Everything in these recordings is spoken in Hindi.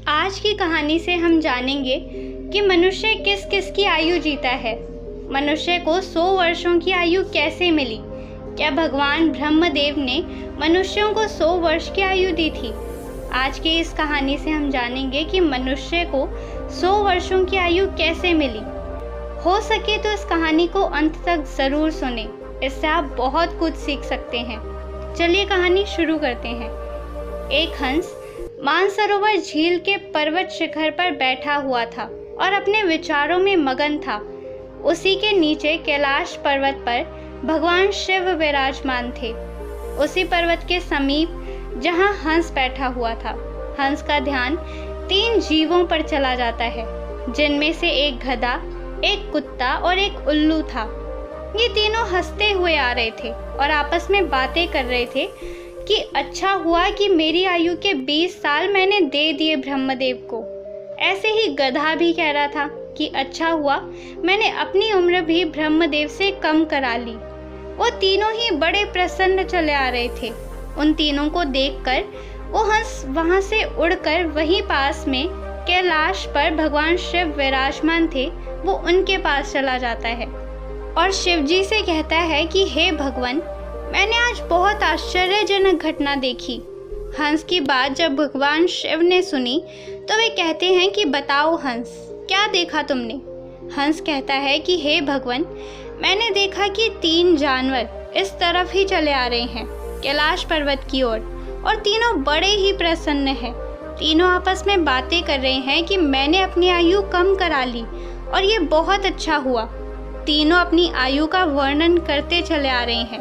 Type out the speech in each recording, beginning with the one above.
आज की कहानी से हम जानेंगे कि मनुष्य किस किस की आयु जीता है। मनुष्य को 100 वर्षों की आयु कैसे मिली? क्या भगवान ब्रह्मदेव ने मनुष्यों को 100 वर्ष की आयु दी थी? आज की इस कहानी से हम जानेंगे कि मनुष्य को 100 वर्षों की आयु कैसे मिली। हो सके तो इस कहानी को अंत तक ज़रूर सुने, इससे आप बहुत कुछ सीख सकते हैं। चलिए कहानी शुरू करते हैं। एक हंस मानसरोवर झील के पर्वत शिखर पर बैठा हुआ था और अपने विचारों में मगन था। उसी के नीचे कैलाश पर्वत पर भगवान शिव विराजमान थे। उसी पर्वत के समीप जहां हंस बैठा हुआ था, हंस का ध्यान 3 जीवों पर चला जाता है, जिनमें से एक गधा, एक कुत्ता और एक उल्लू था। ये तीनों हंसते हुए आ रहे थे और आपस में बातें कर रहे थे कि अच्छा हुआ कि मेरी आयु के 20 साल मैंने दे दिए ब्रह्मदेव को। ऐसे ही गधा भी कह रहा था कि अच्छा हुआ मैंने अपनी उम्र भी ब्रह्मदेव से कम करा ली। वो तीनों ही बड़े प्रसन्न चले आ रहे थे। उन तीनों को देखकर वो हंस वहां से उड़कर वहीं पास में कैलाश पर भगवान शिव विराजमान थे, वो उनके पास चला जाता है और शिव जी से कहता है कि हे भगवान, मैंने आज बहुत आश्चर्यजनक घटना देखी। हंस की बात जब भगवान शिव ने सुनी तो वे कहते हैं कि बताओ हंस, क्या देखा तुमने? हंस कहता है कि हे भगवान, मैंने देखा कि 3 जानवर इस तरफ ही चले आ रहे हैं, कैलाश पर्वत की ओर, और तीनों बड़े ही प्रसन्न हैं। तीनों आपस में बातें कर रहे हैं कि मैंने अपनी आयु कम करा ली और ये बहुत अच्छा हुआ। तीनों अपनी आयु का वर्णन करते चले आ रहे हैं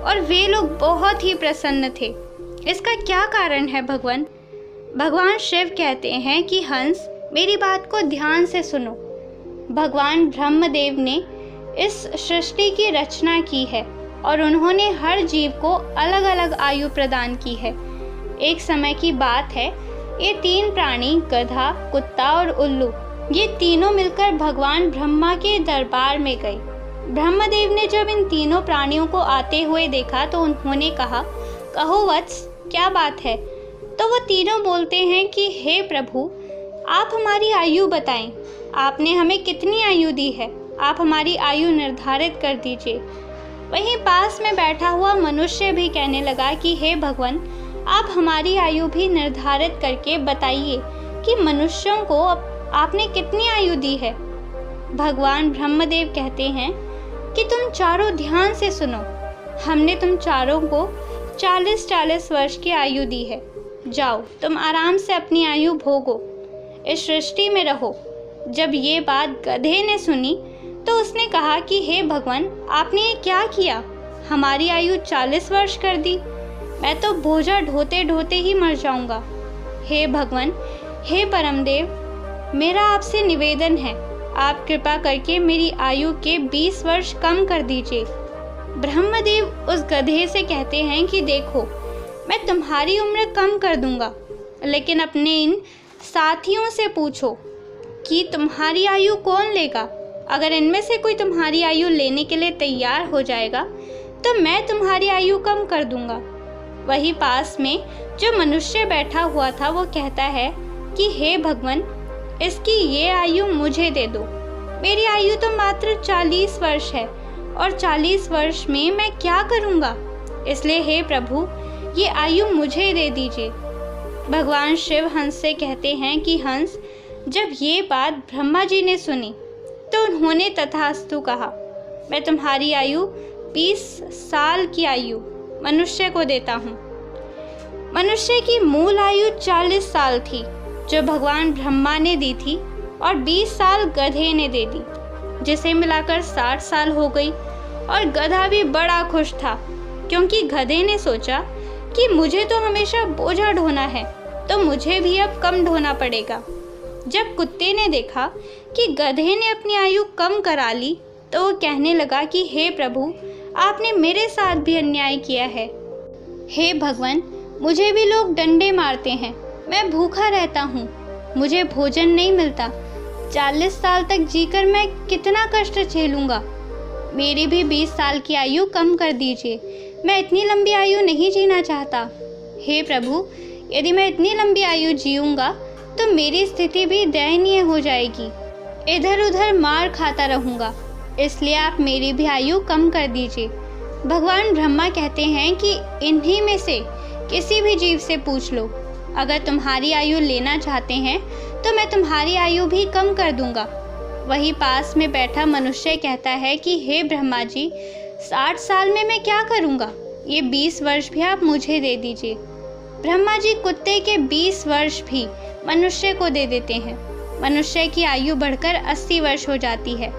और वे लोग बहुत ही प्रसन्न थे। इसका क्या कारण है भगवान? भगवान शिव कहते हैं कि हंस, मेरी बात को ध्यान से सुनो। भगवान ब्रह्मदेव ने इस सृष्टि की रचना की है और उन्होंने हर जीव को अलग अलग आयु प्रदान की है। एक समय की बात है, ये 3 प्राणी, गधा, कुत्ता और उल्लू, ये तीनों मिलकर भगवान ब्रह्मा के दरबार में गए। ब्रह्मदेव ने जब इन तीनों प्राणियों को आते हुए देखा तो उन्होंने कहा, कहो वत्स, क्या बात है? तो वो तीनों बोलते हैं कि हे प्रभु, आप हमारी आयु बताएं। आपने हमें कितनी आयु दी है? आप हमारी आयु निर्धारित कर दीजिए। वहीं पास में बैठा हुआ मनुष्य भी कहने लगा कि हे भगवान, आप हमारी आयु भी निर्धारित करके बताइए कि मनुष्यों को आपने कितनी आयु दी है। भगवान ब्रह्मदेव कहते हैं कि तुम चारों ध्यान से सुनो। हमने तुम चारों को 40-40 वर्ष की आयु दी है। जाओ, तुम आराम से अपनी आयु भोगो, इस सृष्टि में रहो। जब ये बात गधे ने सुनी तो उसने कहा कि हे भगवान, आपने ये क्या किया? हमारी आयु 40 वर्ष कर दी। मैं तो बोझा ढोते ढोते ही मर जाऊंगा। हे भगवान, हे परमदेव, मेरा आपसे निवेदन है, आप कृपा करके मेरी आयु के 20 वर्ष कम कर दीजिए। ब्रह्मदेव उस गधे से कहते हैं कि देखो, मैं तुम्हारी उम्र कम कर दूंगा, लेकिन अपने इन साथियों से पूछो कि तुम्हारी आयु कौन लेगा। अगर इनमें से कोई तुम्हारी आयु लेने के लिए तैयार हो जाएगा तो मैं तुम्हारी आयु कम कर दूंगा। वही पास में जो मनुष्य बैठा हुआ था वो कहता है कि हे भगवान, इसकी ये आयु मुझे दे दो। मेरी आयु तो मात्र 40 वर्ष है और 40 वर्ष में मैं क्या करूँगा? इसलिए हे प्रभु, ये आयु मुझे दे दीजिए। भगवान शिव हंस से कहते हैं कि हंस, जब ये बात ब्रह्मा जी ने सुनी तो उन्होंने तथास्तु कहा, मैं तुम्हारी आयु 20 साल की आयु मनुष्य को देता हूँ। मनुष्य की मूल आयु 40 साल थी जो भगवान ब्रह्मा ने दी थी और 20 साल गधे ने दे दी, जिसे मिलाकर 60 साल हो गई। और गधा भी बड़ा खुश था क्योंकि गधे ने सोचा कि मुझे तो हमेशा बोझा ढोना है, तो मुझे भी अब कम ढोना पड़ेगा। जब कुत्ते ने देखा कि गधे ने अपनी आयु कम करा ली तो वो कहने लगा कि हे प्रभु, आपने मेरे साथ भी अन्याय किया है। हे भगवान, मुझे भी लोग डंडे मारते हैं, मैं भूखा रहता हूँ, मुझे भोजन नहीं मिलता। 40 साल तक जीकर मैं कितना कष्ट झेलूँगा। मेरी भी 20 साल की आयु कम कर दीजिए, मैं इतनी लंबी आयु नहीं जीना चाहता। हे प्रभु, यदि मैं इतनी लंबी आयु जीऊँगा तो मेरी स्थिति भी दयनीय हो जाएगी। इधर उधर मार खाता रहूँगा, इसलिए आप मेरी भी आयु कम कर दीजिए। भगवान ब्रह्मा कहते हैं कि इन्हीं में से किसी भी जीव से पूछ लो, अगर तुम्हारी आयु लेना चाहते हैं तो मैं तुम्हारी आयु भी कम कर दूंगा। वही पास में बैठा मनुष्य कहता है कि हे ब्रह्मा जी, 60 साल में मैं क्या करूंगा, ये 20 वर्ष भी आप मुझे दे दीजिए। ब्रह्मा जी कुत्ते के 20 वर्ष भी मनुष्य को दे देते हैं। मनुष्य की आयु बढ़कर 80 वर्ष हो जाती है।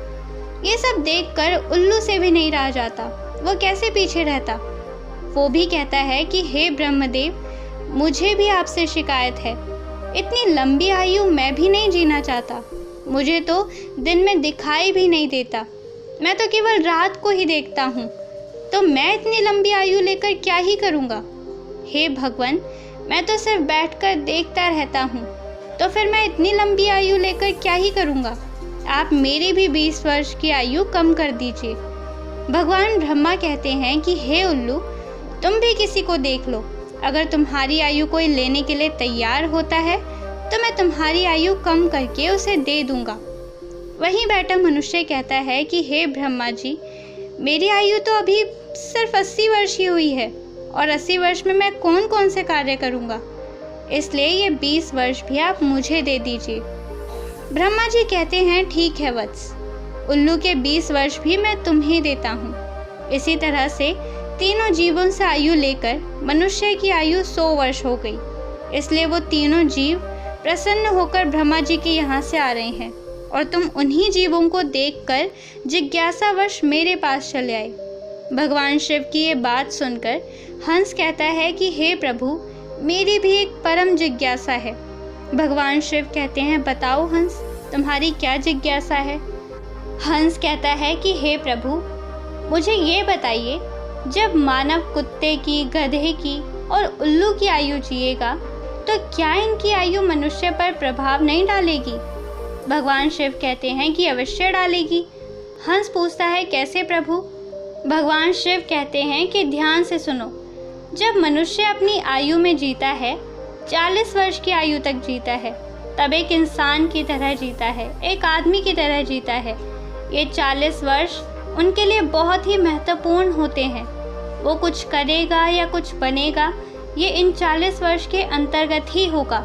ये सब देखकर उल्लू से भी नहीं रहा जाता, वो कैसे पीछे रहता। वो भी कहता है कि हे ब्रह्मदेव, मुझे भी आपसे शिकायत है, इतनी लंबी आयु मैं भी नहीं जीना चाहता। मुझे तो दिन में दिखाई भी नहीं देता, मैं तो केवल रात को ही देखता हूँ, तो मैं इतनी लंबी आयु लेकर क्या ही करूँगा। हे भगवान, मैं तो सिर्फ बैठकर देखता रहता हूँ, तो फिर मैं इतनी लंबी आयु लेकर क्या ही करूँगा। आप मेरी भी 20 वर्ष की आयु कम कर दीजिए। भगवान ब्रह्मा कहते हैं कि हे उल्लू, तुम भी किसी को देख लो, अगर तुम्हारी आयु कोई लेने के लिए तैयार होता है तो मैं तुम्हारी आयु कम करके उसे दे दूंगा। वहीं बैठा मनुष्य कहता है कि हे ब्रह्मा जी, मेरी आयु तो अभी सिर्फ 80 वर्ष ही हुई है और 80 वर्ष में मैं कौन कौन से कार्य करूंगा, इसलिए ये 20 वर्ष भी आप मुझे दे दीजिए। ब्रह्मा जी कहते हैं ठीक है वत्स, उल्लू के 20 वर्ष भी मैं तुम्हें देता हूँ। इसी तरह से तीनों जीवों से आयु लेकर मनुष्य की आयु 100 वर्ष हो गई। इसलिए वो तीनों जीव प्रसन्न होकर ब्रह्मा जी के यहाँ से आ रहे हैं और तुम उन्हीं जीवों को देखकर जिज्ञासावश मेरे पास चले आए। भगवान शिव की ये बात सुनकर हंस कहता है कि हे प्रभु, मेरी भी एक परम जिज्ञासा है। भगवान शिव कहते हैं बताओ हंस, तुम्हारी क्या जिज्ञासा है। हंस कहता है कि हे प्रभु, मुझे ये बताइए, जब मानव कुत्ते की, गधे की और उल्लू की आयु जिएगा तो क्या इनकी आयु मनुष्य पर प्रभाव नहीं डालेगी। भगवान शिव कहते हैं कि अवश्य डालेगी। हंस पूछता है कैसे प्रभु। भगवान शिव कहते हैं कि ध्यान से सुनो, जब मनुष्य अपनी आयु में जीता है, 40 वर्ष की आयु तक जीता है, तब एक इंसान की तरह जीता है, एक आदमी की तरह जीता है। ये 40 वर्ष उनके लिए बहुत ही महत्वपूर्ण होते हैं। वो कुछ करेगा या कुछ बनेगा, ये इन 40 वर्ष के अंतर्गत ही होगा।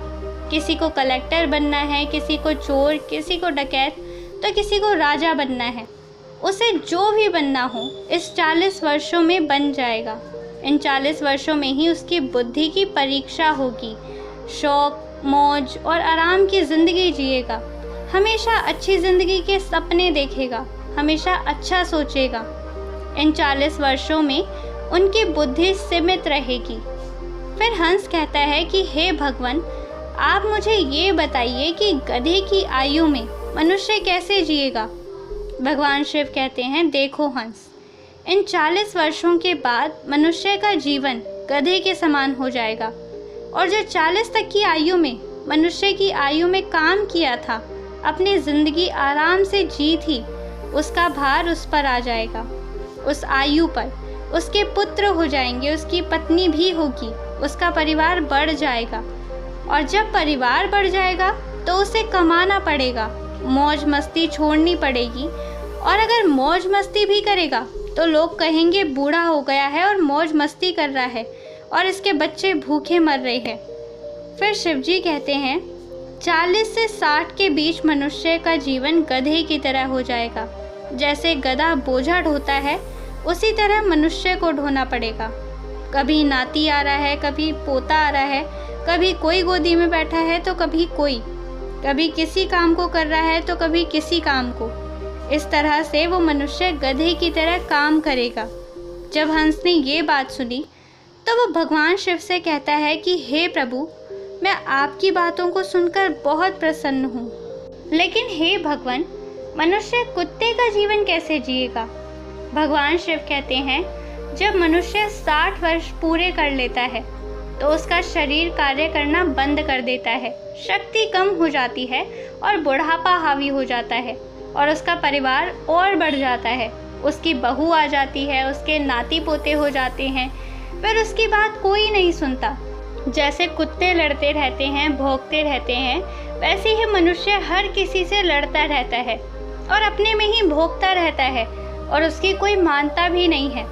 किसी को कलेक्टर बनना है, किसी को चोर, किसी को डकैत, तो किसी को राजा बनना है। उसे जो भी बनना हो इस 40 वर्षों में बन जाएगा। इन 40 वर्षों में ही उसकी बुद्धि की परीक्षा होगी। शौक, मौज और आराम की ज़िंदगी जिएगा, हमेशा अच्छी ज़िंदगी के सपने देखेगा, हमेशा अच्छा सोचेगा। इन 40 वर्षों में उनकी बुद्धि सीमित रहेगी। फिर हंस कहता है कि हे भगवान, आप मुझे ये बताइए कि गधे की आयु में मनुष्य कैसे जिएगा। भगवान शिव कहते हैं देखो हंस, इन 40 वर्षों के बाद मनुष्य का जीवन गधे के समान हो जाएगा और जो 40 तक की आयु में मनुष्य की आयु में काम किया था, अपनी ज़िंदगी आराम से जी थी, उसका भार उस पर आ जाएगा। उस आयु पर उसके पुत्र हो जाएंगे, उसकी पत्नी भी होगी, उसका परिवार बढ़ जाएगा और जब परिवार बढ़ जाएगा तो उसे कमाना पड़ेगा, मौज मस्ती छोड़नी पड़ेगी और अगर मौज मस्ती भी करेगा तो लोग कहेंगे बूढ़ा हो गया है और मौज मस्ती कर रहा है और इसके बच्चे भूखे मर रहे हैं। फिर शिवजी कहते हैं 40 से 60 के बीच मनुष्य का जीवन गधे की तरह हो जाएगा। जैसे गधा बोझा ढोता है उसी तरह मनुष्य को ढोना पड़ेगा। कभी नाती आ रहा है, कभी पोता आ रहा है, कभी कोई गोदी में बैठा है तो कभी कोई, कभी किसी काम को कर रहा है तो कभी किसी काम को। इस तरह से वो मनुष्य गधे की तरह काम करेगा। जब हंस ने ये बात सुनी तो वो भगवान शिव से कहता है कि हे प्रभु, मैं आपकी बातों को सुनकर बहुत प्रसन्न हूँ, लेकिन हे भगवान, मनुष्य कुत्ते का जीवन कैसे जिएगा। भगवान शिव कहते हैं जब मनुष्य 60 वर्ष पूरे कर लेता है तो उसका शरीर कार्य करना बंद कर देता है, शक्ति कम हो जाती है और बुढ़ापा हावी हो जाता है और उसका परिवार और बढ़ जाता है। उसकी बहू आ जाती है, उसके नाती पोते हो जाते हैं, फिर उसकी बात कोई नहीं सुनता जैसे कुत्ते लड़ते रहते हैं, भौंकते रहते हैं, वैसे ही मनुष्य हर किसी से लड़ता रहता है और अपने में ही भौंकता रहता है और उसकी कोई मानता भी नहीं है।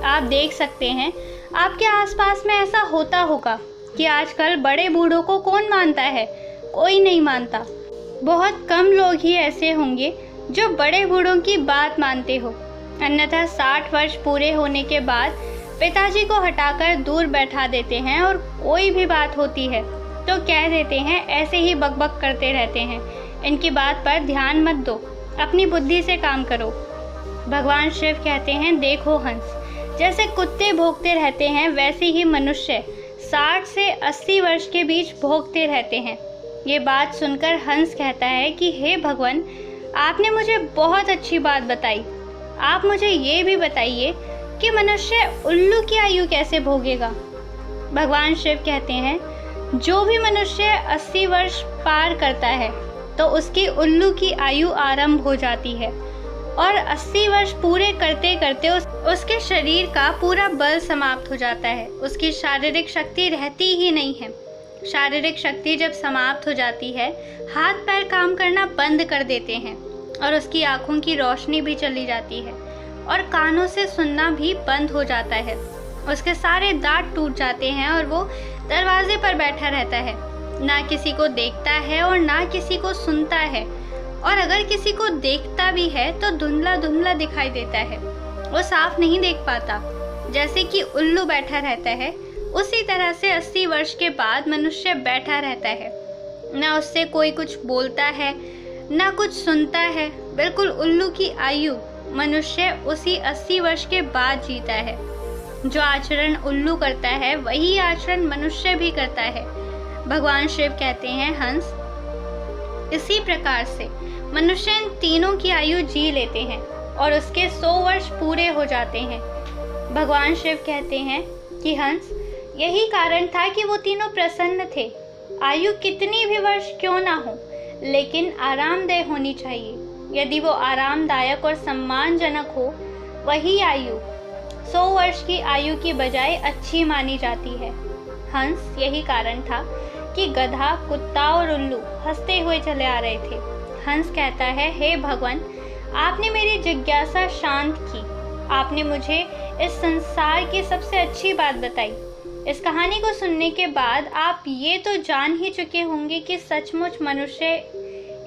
आप देख सकते हैं आपके आसपास में ऐसा होता होगा कि आजकल बड़े बूढ़ों को कौन मानता है? कोई नहीं मानता। बहुत कम लोग ही ऐसे होंगे जो बड़े बूढ़ों की बात मानते हो, अन्यथा 60 वर्ष पूरे होने के बाद पिताजी को हटाकर दूर बैठा देते हैं और कोई भी बात होती है तो कह देते हैं ऐसे ही बकबक करते रहते हैं, इनकी बात पर ध्यान मत दो, अपनी बुद्धि से काम करो। भगवान शिव कहते हैं, देखो हंस, जैसे कुत्ते भौंकते रहते हैं वैसे ही मनुष्य 60 से 80 वर्ष के बीच भौंकते रहते हैं। ये बात सुनकर हंस कहता है कि हे भगवान, आपने मुझे बहुत अच्छी बात बताई। आप मुझे ये भी बताइए कि मनुष्य उल्लू की आयु कैसे भोगेगा। भगवान शिव कहते हैं, जो भी मनुष्य 80 वर्ष पार करता है तो उसकी उल्लू की आयु आरंभ हो जाती है और 80 वर्ष पूरे करते करते उसके शरीर का पूरा बल समाप्त हो जाता है। उसकी शारीरिक शक्ति रहती ही नहीं है। शारीरिक शक्ति जब समाप्त हो जाती है, हाथ पैर काम करना बंद कर देते हैं और उसकी आँखों की रोशनी भी चली जाती है और कानों से सुनना भी बंद हो जाता है। उसके सारे दांत टूट जाते हैं और वो दरवाजे पर बैठा रहता है, ना किसी को देखता है और ना किसी को सुनता है, और अगर किसी को देखता भी है तो धुंधला धुंधला दिखाई देता है, वो साफ नहीं देख पाता। जैसे कि उल्लू बैठा रहता है, उसी तरह से 80 वर्ष के बाद मनुष्य बैठा रहता है, ना उससे कोई कुछ बोलता है ना कुछ सुनता है। बिल्कुल उल्लू की आयु मनुष्य उसी 80 वर्ष के बाद जीता है। जो आचरण उल्लू करता है वही आचरण मनुष्य भी करता है। भगवान शिव कहते हैं, हंस, इसी प्रकार से मनुष्य इन तीनों की आयु जी लेते हैं और उसके 100 वर्ष पूरे हो जाते हैं। भगवान शिव कहते हैं कि हंस, यही कारण था कि वो तीनों प्रसन्न थे। आयु कितनी भी वर्ष क्यों ना हो, लेकिन आरामदेह होनी चाहिए। यदि वो आरामदायक और सम्मानजनक हो, वही आयु 100 वर्ष की आयु की बजाय अच्छी मानी जाती है। हंस, यही कारण था कि गधा, कुत्ता और उल्लू हंसते हुए चले आ रहे थे। हंस कहता है, हे भगवान, आपने मेरी जिज्ञासा शांत की। आपने मुझे इस संसार की सबसे अच्छी बात बताई। इस कहानी को सुनने के बाद आप ये तो जान ही चुके होंगे कि सचमुच मनुष्य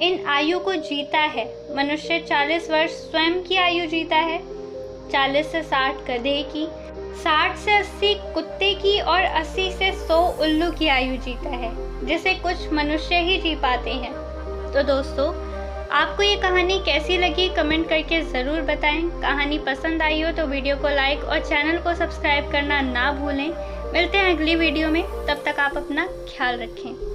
इन आयु को जीता है। मनुष्य 40 वर्ष स्वयं की आयु जीता है, 40 से 60 गधे की, 60 से 80 कुत्ते की और 80 से 100 उल्लू की आयु जीता है, जिसे कुछ मनुष्य ही जी पाते हैं। तो दोस्तों, आपको ये कहानी कैसी लगी कमेंट करके ज़रूर बताएं। कहानी पसंद आई हो तो वीडियो को लाइक और चैनल को सब्सक्राइब करना ना भूलें। मिलते हैं अगली वीडियो में, तब तक आप अपना ख्याल रखें।